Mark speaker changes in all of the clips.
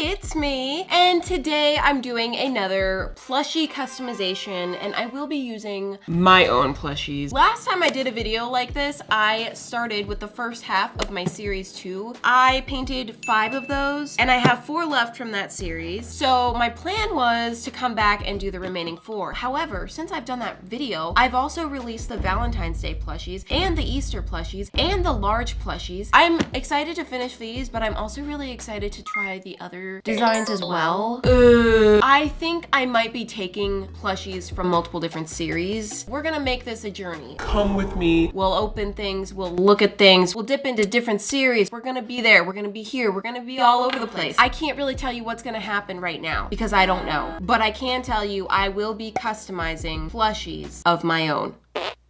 Speaker 1: it's me. And today I'm doing another plushie customization, and I will be using my own plushies. Last time I did a video like this, I started with the first half of my series 2. I painted 5 of those, and I have 4 left from that series. So my plan was to come back and do the remaining 4. However, since I've done that video, I've also released the Valentine's Day plushies and the Easter plushies and the large plushies. I'm excited to finish these, but I'm also really excited to try the other designs as well. I think I might be taking plushies from multiple different series. We're gonna make this a journey. Come with me. We'll open things, we'll look at things, we'll dip into different series. We're gonna be there, we're gonna be here, we're gonna be all over the place. I can't really tell you what's gonna happen right now because I don't know. But I can tell you I will be customizing plushies of my own.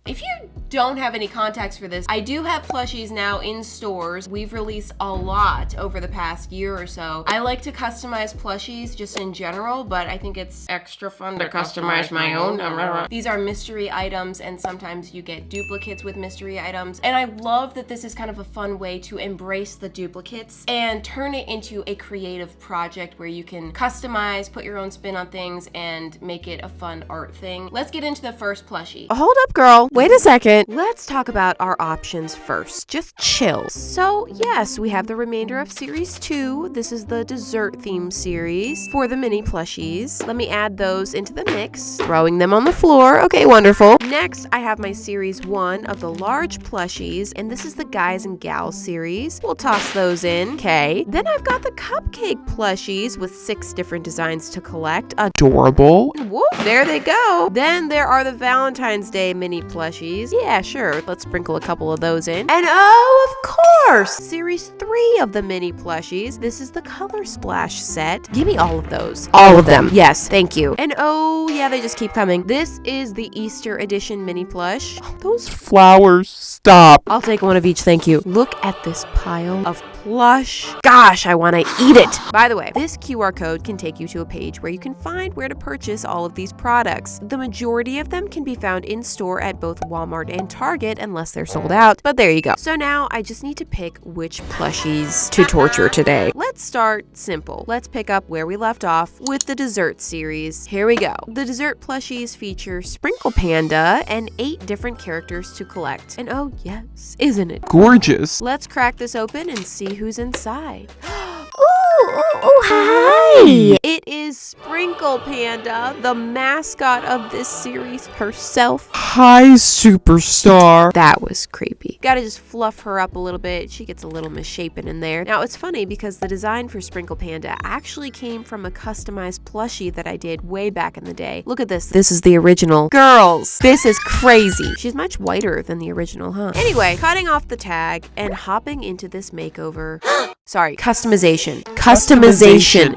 Speaker 1: If you don't have any context for this, I do have plushies now in stores. We've released a lot over the past year or so. I like to customize plushies just in general, but I think it's extra fun to customize my own. These are mystery items, and sometimes you get duplicates with mystery items. And I love that this is kind of a fun way to embrace the duplicates and turn it into a creative project where you can customize, put your own spin on things, and make it a fun art thing. Let's get into the first plushie.
Speaker 2: Hold up, girl. Wait a second. Let's talk about our options first. Just chill. So yes, we have the remainder of series 2. This is the dessert theme series for the mini plushies. Let me add those into the mix, throwing them on the floor. Okay, wonderful. Next, I have my series 1 of the large plushies, and this is the guys and gals series. We'll toss those in. Okay. Then I've got the cupcake plushies with 6 different designs to collect. Adorable. Whoop, there they go. Then there are the Valentine's Day mini plushies. Yeah, sure. Let's sprinkle a couple of those in. And oh, of course, series 3 of the mini plushies. This is the Color Splash set. Give me all of those. All of them. Yes, thank you. And oh, yeah, they just keep coming. This is the Easter edition mini plush. Oh, those flowers. Stop. I'll take one of each, thank you. Look at this pile of plush. Gosh, I want to eat it. By the way, this QR code can take you to a page where you can find where to purchase all of these products. The majority of them can be found in store at both Walmart and Target unless they're sold out, but there you go. So now I just need to pick which plushies to torture today. Let's start simple. Let's pick up where we left off with the dessert series. Here we go. The dessert plushies feature Sprinkle Panda and 8 different characters to collect. And oh yes, isn't it gorgeous? Let's crack this open and see who's inside. Oh, hi! It is Sprinkle Panda, the mascot of this series herself. Hi, superstar. That was creepy. Gotta just fluff her up a little bit. She gets a little misshapen in there. Now, it's funny because the design for Sprinkle Panda actually came from a customized plushie that I did way back in the day. Look at this. This is the original. Girls, this is crazy. She's much whiter than the original, huh? Anyway, cutting off the tag and hopping into this makeover. Sorry, customization.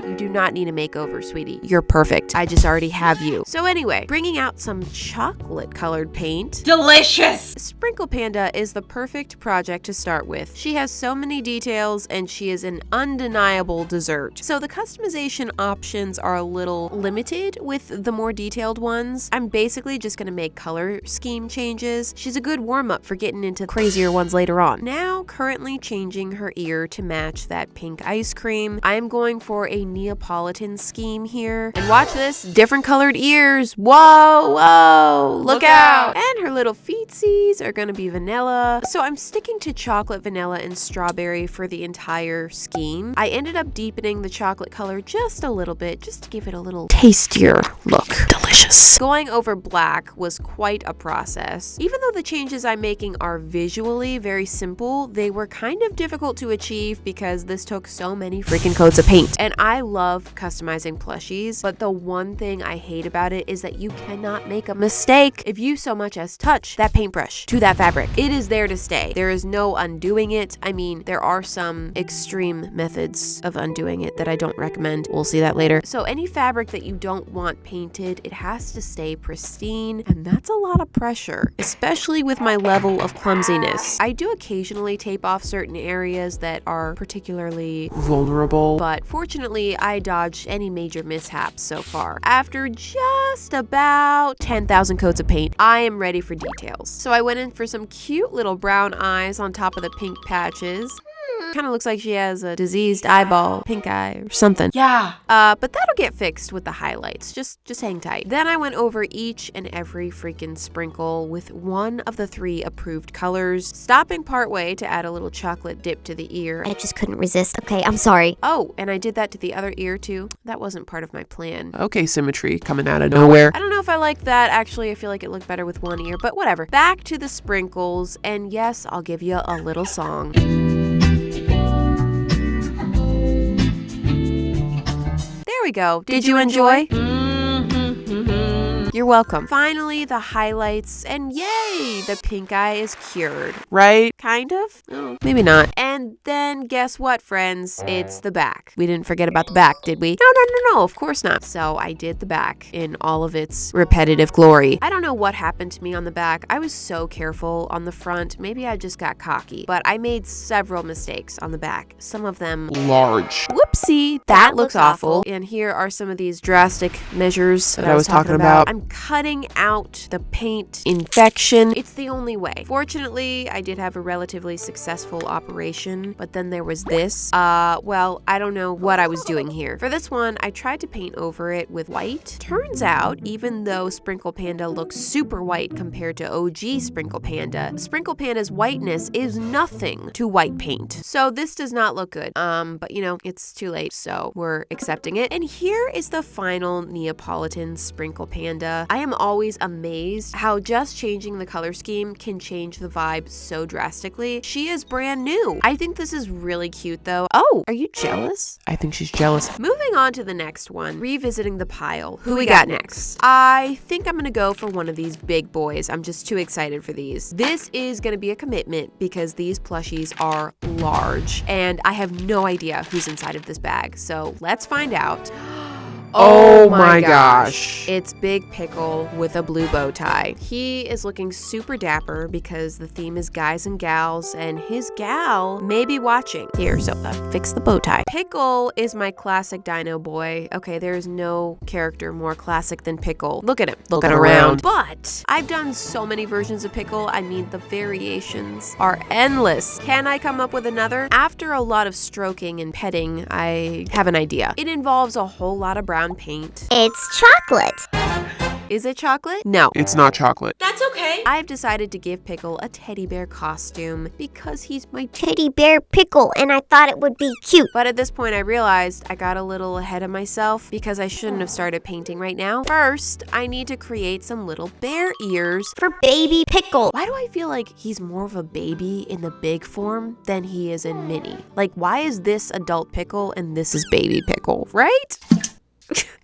Speaker 2: You do not need a makeover, sweetie. You're perfect. I just already have you. So anyway, bringing out some chocolate colored paint.
Speaker 1: Delicious!
Speaker 2: Sprinkle Panda is the perfect project to start with. She has so many details and she is an undeniable dessert. So the customization options are a little limited with the more detailed ones. I'm basically just gonna make color scheme changes. She's a good warm-up for getting into crazier ones later on. Now, currently changing her ear to match that pink ice cream. I'm going for a Neapolitan scheme here. And watch this, different colored ears. Whoa, look out. And her little feetsies are gonna be vanilla. So I'm sticking to chocolate, vanilla, and strawberry for the entire scheme. I ended up deepening the chocolate color just a little bit, just to give it a little tastier look. Delicious. Going over black was quite a process. Even though the changes I'm making are visually very simple, they were kind of difficult to achieve because this took so many freaking coats of paint. And I love customizing plushies, but the one thing I hate about it is that you cannot make a mistake. If you so much as touch that paintbrush to that fabric, it is there to stay. There is no undoing it. I mean, there are some extreme methods of undoing it that I don't recommend. We'll see that later. So any fabric that you don't want painted, it has to stay pristine, and that's a lot of pressure, especially with my level of clumsiness. I do occasionally tape off certain areas that are particularly vulnerable, but fortunately I dodged any major mishaps so far. After just about 10,000 coats of paint, I am ready for details. So I went in for some cute little brown eyes on top of the pink patches. Kind of looks like she has a diseased eyeball, pink eye or something.
Speaker 1: Yeah.
Speaker 2: But that'll get fixed with the highlights. Just hang tight. Then I went over each and every freaking sprinkle with one of the 3 approved colors, stopping partway to add a little chocolate dip to the ear.
Speaker 3: I just couldn't resist. Okay, I'm sorry.
Speaker 2: Oh, and I did that to the other ear too. That wasn't part of my plan.
Speaker 4: Okay, symmetry coming out of nowhere.
Speaker 2: I don't know if I like that. Actually, I feel like it looked better with one ear, but whatever. Back to the sprinkles, and yes, I'll give you a little song. There we go. Did you enjoy? You're welcome. Finally, the highlights, and yay, the pink eye is cured.
Speaker 4: Right?
Speaker 2: Kind of? Oh, maybe not. And then guess what, friends? It's the back. We didn't forget about the back, did we? No, of course not. So I did the back in all of its repetitive glory. I don't know what happened to me on the back. I was so careful on the front. Maybe I just got cocky, but I made several mistakes on the back. Some of them
Speaker 4: Large.
Speaker 2: whoopsie, that looks awful. And here are some of these drastic measures that I was talking about. I'm cutting out the paint infection. It's the only way. Fortunately, I did have a relatively successful operation, but then there was this. Well, I don't know what I was doing here. For this one, I tried to paint over it with white. Turns out, even though Sprinkle Panda looks super white compared to OG Sprinkle Panda, Sprinkle Panda's whiteness is nothing to white paint. So this does not look good. But you know, it's too late, so we're accepting it. And here is the final Neapolitan Sprinkle Panda. I am always amazed how just changing the color scheme can change the vibe so drastically. She is brand new. I think this is really cute though. Oh, are you jealous?
Speaker 4: I think she's jealous.
Speaker 2: Moving on to the next one, revisiting the pile. Who we got next? I think I'm gonna go for one of these big boys. I'm just too excited for these. This is gonna be a commitment because these plushies are large and I have no idea who's inside of this bag. So let's find out.
Speaker 4: Oh my gosh.
Speaker 2: It's Big Pickle with a blue bow tie. He is looking super dapper because the theme is guys and gals, and his gal may be watching. Here, so fix the bow tie. Pickle is my classic dino boy. Okay, there is no character more classic than Pickle. Look at him, looking around. But I've done so many versions of Pickle. I mean, the variations are endless. Can I come up with another? After a lot of stroking and petting, I have an idea. It involves a whole lot of brown paint.
Speaker 3: It's chocolate.
Speaker 2: Is it chocolate? No.
Speaker 4: It's not chocolate.
Speaker 1: That's okay.
Speaker 2: I've decided to give Pickle a teddy bear costume because he's my
Speaker 3: Teddy bear Pickle, and I thought it would be cute.
Speaker 2: But at this point I realized I got a little ahead of myself because I shouldn't have started painting right now. First, I need to create some little bear ears
Speaker 3: For baby Pickle.
Speaker 2: Why do I feel like he's more of a baby in the big form than he is in mini? Like, why is this adult Pickle and this is baby Pickle, right?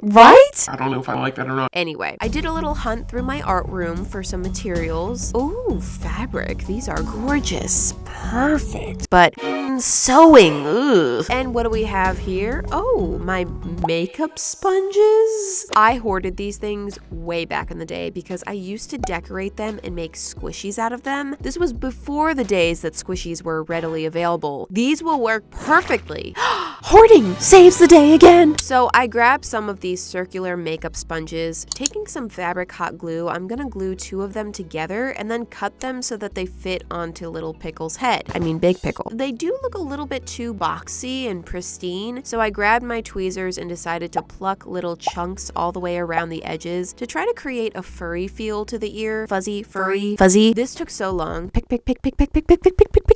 Speaker 2: Right?
Speaker 4: I don't know if I like that or not.
Speaker 2: Anyway, I did a little hunt through my art room for some materials. Ooh, fabric. These are gorgeous. Perfect. But sewing. Ugh. And what do we have here? Oh, my makeup sponges. I hoarded these things way back in the day because I used to decorate them and make squishies out of them. This was before the days that squishies were readily available. These will work perfectly. Hoarding saves the day again. So I grabbed some of these circular makeup sponges. Taking some fabric hot glue, I'm gonna glue 2 of them together and then cut them so that they fit onto little Pickle's head. I mean, Big Pickle. They do look a little bit too boxy and pristine, so I grabbed my tweezers and decided to pluck little chunks all the way around the edges to try to create a furry feel to the ear. Fuzzy, furry, fuzzy. This took so long. Pick.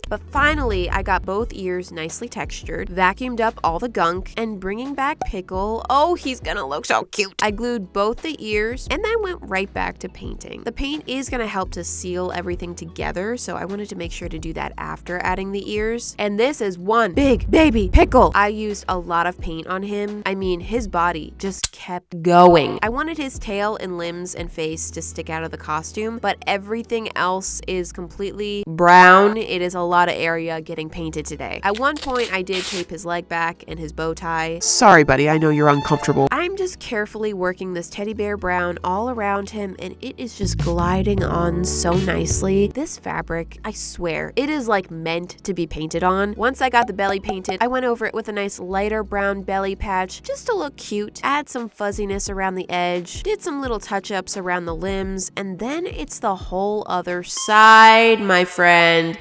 Speaker 2: But finally, I got both ears nicely textured, vacuumed up all the gunk, and bringing back Pickle. Oh, he's gonna look so cute. I glued both the ears and then went right back to painting. The paint is gonna help to seal everything together, so I wanted to make sure to do that after adding the ears. And this is one big baby Pickle. I used a lot of paint on him. I mean, his body just kept going. I wanted his tail and limbs and face to stick out of the costume, but everything else is completely brown. It is a lot of area getting painted today. At one point, I did tape his leg back and his bow tie.
Speaker 4: Sorry, buddy. I know you're uncomfortable.
Speaker 2: I'm just carefully working this teddy bear brown all around him, and it is just gliding on so nicely. This fabric, I swear, it is like meant to be painted on. Once I got the belly painted, I went over it with a nice lighter brown belly patch just to look cute, add some fuzziness around the edge, did some little touch-ups around the limbs, and then it's the whole other side, my friend.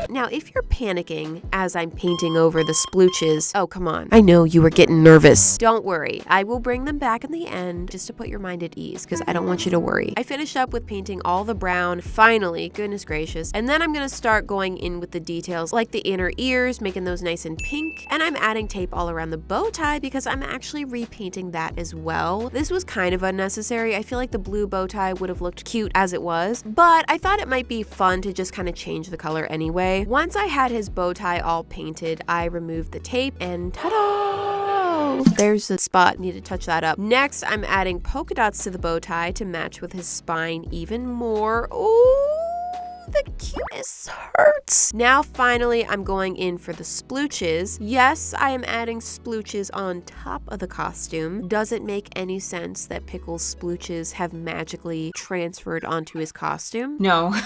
Speaker 2: Now, if you're panicking as I'm painting over the splooches, oh, come on. I know you were getting nervous. Don't worry. I will bring them back in the end just to put your mind at ease because I don't want you to worry. I finished up with painting all the brown, finally, goodness gracious. And then I'm going to start going in with the details like the inner ears, making those nice and pink. And I'm adding tape all around the bow tie because I'm actually repainting that as well. This was kind of unnecessary. I feel like the blue bow tie would have looked cute as it was, but I thought it might be fun to just kind of change the color anyway. Once I had his bow tie all painted, I removed the tape and ta-da! There's a spot, need to touch that up. Next, I'm adding polka dots to the bow tie to match with his spine even more. Ooh! The cuteness hurts. Now finally I'm going in for the splooches. Yes, I am adding splooches on top of the costume. Does it make any sense that Pickle's splooches have magically transferred onto his costume?
Speaker 1: No.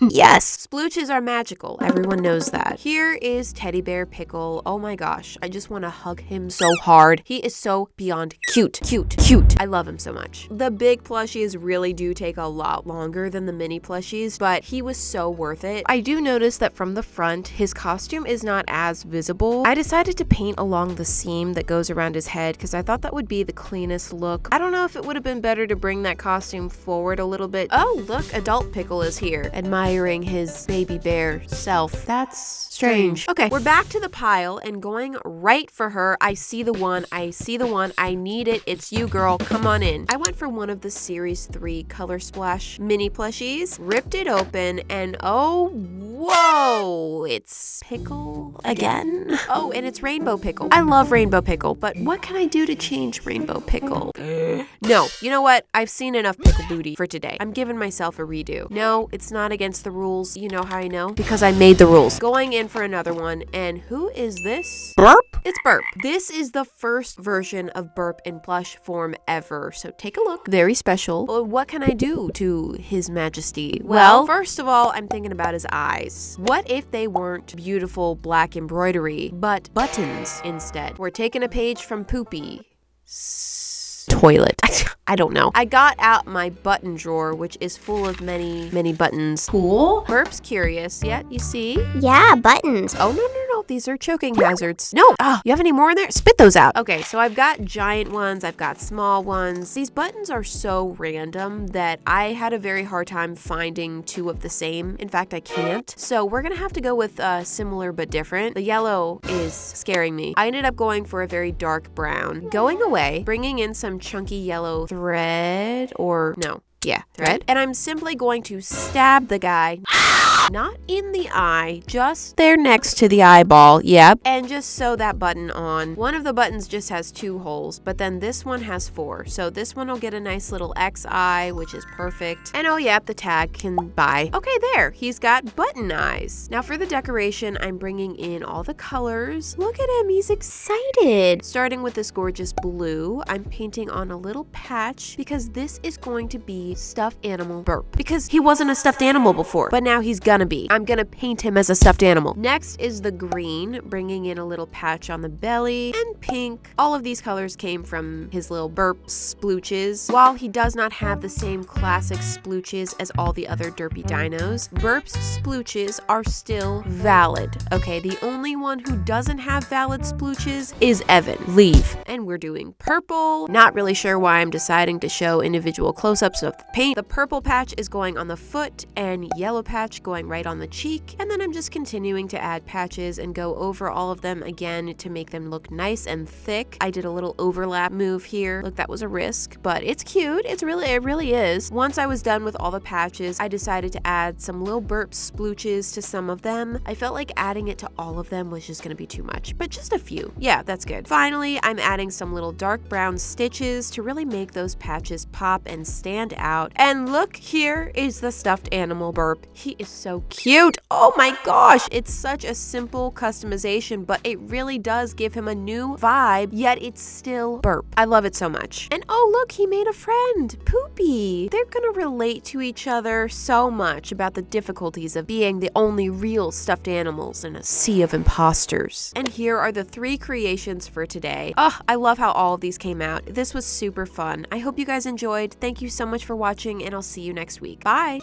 Speaker 2: Yes, splooches are magical. Everyone knows that. Here is Teddy Bear Pickle. Oh my gosh, I just want to hug him so hard. He is so beyond cute. I love him so much. The big plushies really do take a lot longer than the mini plushies, but he was so worth it. I do notice that from the front, his costume is not as visible. I decided to paint along the seam that goes around his head because I thought that would be the cleanest look. I don't know if it would have been better to bring that costume forward a little bit. Oh, look, adult Pickle is here, admiring his baby bear self. That's strange. Okay, we're back to the pile and going right for her. I see the one, I need it. It's you, girl. Come on in. I went for one of the Series 3 Color Splash mini plushies, ripped it open, and oh, whoa, it's Pickle again. Oh, and it's Rainbow Pickle. I love Rainbow Pickle, but what can I do to change Rainbow Pickle? No, you know what? I've seen enough Pickle Booty for today. I'm giving myself a redo. No, it's not against the rules. You know how I know? Because I made the rules. Going in for another one, and who is this?
Speaker 4: Burp?
Speaker 2: It's Burp. This is the first version of Burp in plush form ever, so take a look. Very special. But what can I do to His Majesty? Well, first of all, I'm thinking about his eyes. What if they weren't beautiful black embroidery, but buttons instead? We're taking a page from Poopy. Toilet. I don't know. I got out my button drawer, which is full of many buttons.
Speaker 1: Cool.
Speaker 2: Burp's curious. Yeah, you see?
Speaker 3: Yeah, buttons.
Speaker 2: Oh, no. These are choking hazards. No. You have any more in there? Spit those out. Okay, so I've got giant ones. I've got small ones. These buttons are so random that I had a very hard time finding two of the same. In fact, I can't. So we're going to have to go with similar but different. The yellow is scaring me. I ended up going for a very dark brown. Going away, bringing in some chunky yellow thread or no. Yeah, thread. And I'm simply going to stab the guy, not in the eye, just there next to the eyeball, yep. And just sew that button on. One of the buttons just has 2 holes, but then this one has 4. So this one will get a nice little X eye, which is perfect. And oh yep, the tag can buy. Okay, there, he's got button eyes. Now for the decoration, I'm bringing in all the colors. Look at him, he's excited. Starting with this gorgeous blue, I'm painting on a little patch because this is going to be stuffed animal Burp because he wasn't a stuffed animal before, but now he's gonna be. I'm gonna paint him as a stuffed animal. Next is the green, bringing in a little patch on the belly, and pink. All of these colors came from his little Burp splooches. While he does not have the same classic splooches as all the other derpy dinos, Burp's splooches are still valid. Okay, the only one who doesn't have valid splooches is Evan. Leave. And we're doing purple. Not really sure why I'm deciding to show individual close-ups of the paint. The purple patch is going on the foot and yellow patch going right on the cheek. And then I'm just continuing to add patches and go over all of them again to make them look nice and thick. I did a little overlap move here. Look, that was a risk, but it's cute. It really is. Once I was done with all the patches, I decided to add some little Burp splooches to some of them. I felt like adding it to all of them was just gonna be too much, but just a few. Yeah, that's good. Finally, I'm adding some little dark brown stitches to really make those patches pop and stand out. And look, here is the stuffed animal Burp. He is so cute. Oh my gosh. It's such a simple customization, but it really does give him a new vibe, yet it's still Burp. I love it so much. And oh look, he made a friend, Poopy. They're gonna relate to each other so much about the difficulties of being the only real stuffed animals in a sea of imposters. And here are the 3 creations for today. Oh, I love how all of these came out. This was super fun. I hope you guys enjoyed. Thank you so much for watching, and I'll see you next week. Bye!